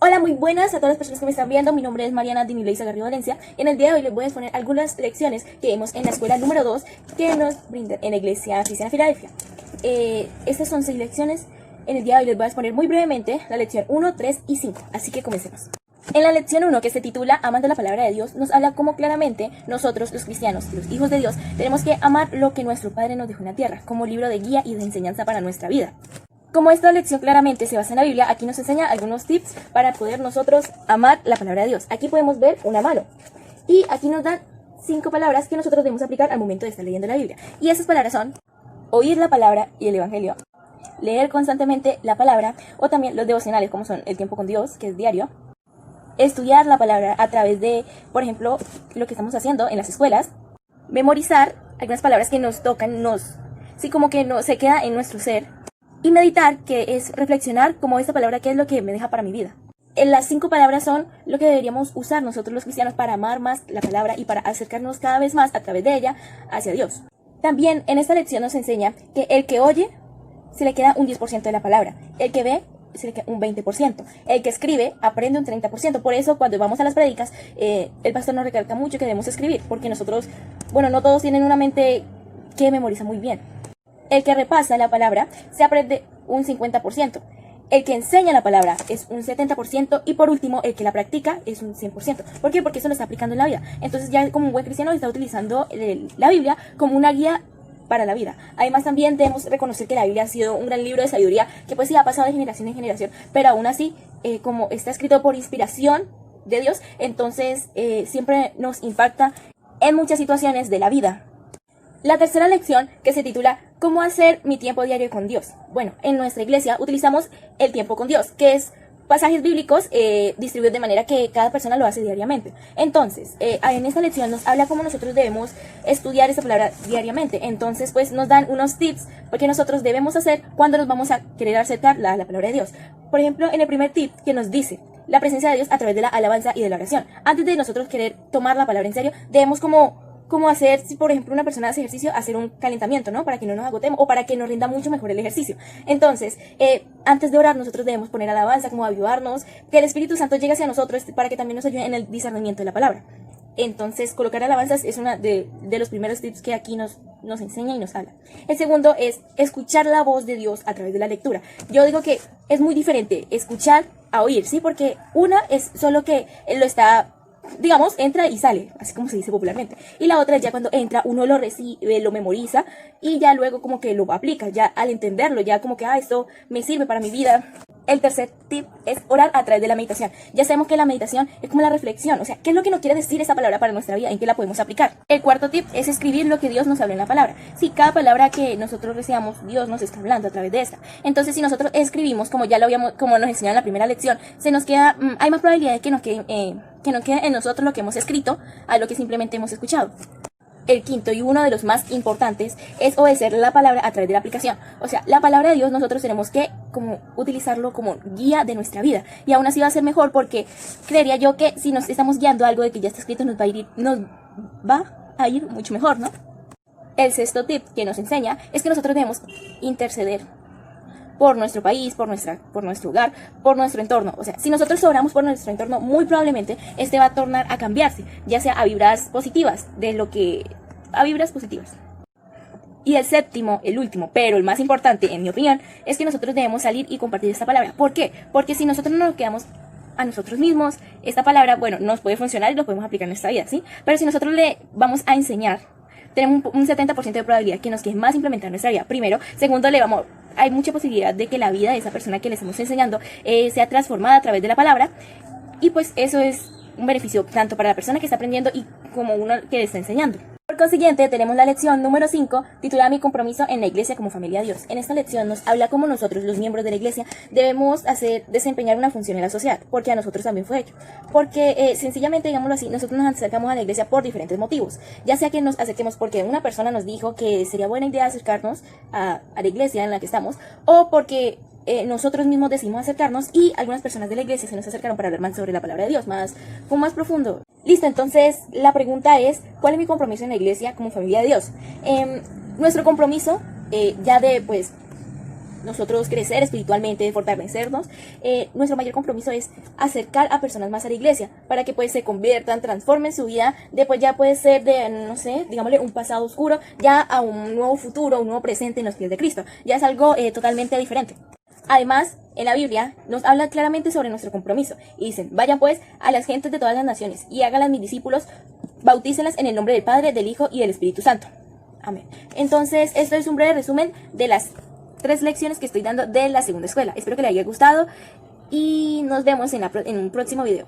Hola, muy buenas a todas las personas que me están viendo. Mi nombre es Mariana Dinileisa Garrido Valencia. En el día de hoy les voy a exponer algunas lecciones que vemos en la escuela número 2 que nos brinda en la Iglesia Cristiana Filadelfia. Estas son 6 lecciones. En el día de hoy les voy a exponer muy brevemente la lección 1, 3 y 5. Así que comencemos. En la lección 1, que se titula Amando la palabra de Dios, nos habla cómo claramente nosotros, los cristianos, los hijos de Dios, tenemos que amar lo que nuestro Padre nos dejó en la tierra, como libro de guía y de enseñanza para nuestra vida. Como esta lección claramente se basa en la Biblia, aquí nos enseña algunos tips para poder nosotros amar la palabra de Dios. Aquí podemos ver una mano. Y aquí nos dan 5 palabras que nosotros debemos aplicar al momento de estar leyendo la Biblia. Y esas palabras son oír la palabra y el Evangelio, leer constantemente la palabra, o también los devocionales, como son el tiempo con Dios, que es diario, estudiar la palabra a través de, por ejemplo, lo que estamos haciendo en las escuelas, memorizar algunas palabras que nos tocan, como que se queda en nuestro ser, y meditar, que es reflexionar como esta palabra, qué es lo que me deja para mi vida. Las 5 palabras son lo que deberíamos usar nosotros los cristianos para amar más la palabra y para acercarnos cada vez más a través de ella hacia Dios. También en esta lección nos enseña que el que oye se le queda un 10% de la palabra, el que ve se le queda un 20%, el que escribe aprende un 30%. Por eso cuando vamos a las prédicas, el pastor nos recalca mucho que debemos escribir, porque nosotros, no todos tienen una mente que memoriza muy bien. El que repasa la palabra se aprende un 50%. El que enseña la palabra es un 70%. Y por último, el que la practica es un 100%. ¿Por qué? Porque eso lo está aplicando en la vida. Entonces ya como un buen cristiano está utilizando la Biblia como una guía para la vida. Además también debemos reconocer que la Biblia ha sido un gran libro de sabiduría que pues sí ha pasado de generación en generación. Pero aún así, como está escrito por inspiración de Dios, entonces siempre nos impacta en muchas situaciones de la vida. La tercera lección, que se titula ¿Cómo hacer mi tiempo diario con Dios? Bueno, en nuestra iglesia utilizamos el tiempo con Dios, que es pasajes bíblicos distribuidos de manera que cada persona lo hace diariamente. Entonces, en esta lección nos habla cómo nosotros debemos estudiar esta palabra diariamente. Entonces, pues nos dan unos tips porque nosotros debemos hacer cuando nos vamos a querer acercar la palabra de Dios. Por ejemplo, en el primer tip que nos dice la presencia de Dios a través de la alabanza y de la oración. Antes de nosotros querer tomar la palabra en serio, debemos como hacer, si por ejemplo una persona hace ejercicio, hacer un calentamiento, ¿no? Para que no nos agotemos o para que nos rinda mucho mejor el ejercicio. Entonces, antes de orar nosotros debemos poner alabanza, como avivarnos, que el Espíritu Santo llegue hacia nosotros para que también nos ayude en el discernimiento de la palabra. Entonces, colocar alabanzas es una de los primeros tips que aquí nos enseña y nos habla. El segundo es escuchar la voz de Dios a través de la lectura. Yo digo que es muy diferente escuchar a oír, ¿sí? Porque una es solo que él lo está, digamos, entra y sale, así como se dice popularmente. Y la otra es ya cuando entra, uno lo recibe, lo memoriza y ya luego como que lo aplica, ya al entenderlo, ya como que, esto me sirve para mi vida. El tercer tip es orar a través de la meditación. Ya sabemos que la meditación es como la reflexión, o sea, ¿qué es lo que nos quiere decir esa palabra para nuestra vida? ¿En qué la podemos aplicar? El cuarto tip es escribir lo que Dios nos habla en la palabra. Si cada palabra que nosotros recibamos, Dios nos está hablando a través de esta. Entonces, si nosotros escribimos, como ya lo habíamos, como nos enseñaron en la primera lección, se nos queda, hay más probabilidad de que nos quede en nosotros lo que hemos escrito a lo que simplemente hemos escuchado. El quinto y uno de los más importantes es obedecer la palabra a través de la aplicación. O sea, la palabra de Dios nosotros tenemos que utilizarlo como guía de nuestra vida. Y aún así va a ser mejor porque creería yo que si nos estamos guiando a algo de que ya está escrito nos va a ir mucho mejor, ¿no? El sexto tip que nos enseña es que nosotros debemos interceder por nuestro país, por nuestro hogar, por nuestro entorno. O sea, si nosotros oramos por nuestro entorno, muy probablemente este va a tornar a cambiarse, ya sea a vibras positivas, a vibras positivas. Y el séptimo, el último, pero el más importante, en mi opinión, es que nosotros debemos salir y compartir esta palabra. ¿Por qué? Porque si nosotros no nos quedamos a nosotros mismos, esta palabra, nos puede funcionar y lo podemos aplicar en nuestra vida, ¿sí? Pero si nosotros le vamos a enseñar, tenemos un 70% de probabilidad que nos quede más implementar en nuestra vida. Primero. Segundo, hay mucha posibilidad de que la vida de esa persona que le estamos enseñando sea transformada a través de la palabra. Y pues eso es un beneficio tanto para la persona que está aprendiendo y como uno que le está enseñando. Por consiguiente, tenemos la lección número 5, titulada Mi compromiso en la iglesia como familia de Dios. En esta lección nos habla cómo nosotros, los miembros de la iglesia, debemos desempeñar una función en la sociedad, porque a nosotros también fue hecho. Porque sencillamente, digámoslo así, nosotros nos acercamos a la iglesia por diferentes motivos. Ya sea que nos acerquemos porque una persona nos dijo que sería buena idea acercarnos a la iglesia en la que estamos, o porque nosotros mismos decidimos acercarnos y algunas personas de la iglesia se nos acercaron para hablar más sobre la palabra de Dios, más profundo. Listo, entonces la pregunta es, ¿cuál es mi compromiso en la iglesia como familia de Dios? Nuestro compromiso, nosotros crecer espiritualmente, fortalecernos, nuestro mayor compromiso es acercar a personas más a la iglesia para que pues se conviertan, transformen su vida, después ya puede ser de, no sé, digámosle un pasado oscuro, ya a un nuevo futuro, un nuevo presente en los pies de Cristo. Ya es algo totalmente diferente. Además, en la Biblia nos habla claramente sobre nuestro compromiso y dicen, vayan pues a las gentes de todas las naciones y háganlas mis discípulos, bautícenlas en el nombre del Padre, del Hijo y del Espíritu Santo. Amén. Entonces, esto es un breve resumen de las 3 lecciones que estoy dando de la segunda escuela. Espero que les haya gustado y nos vemos en un próximo video.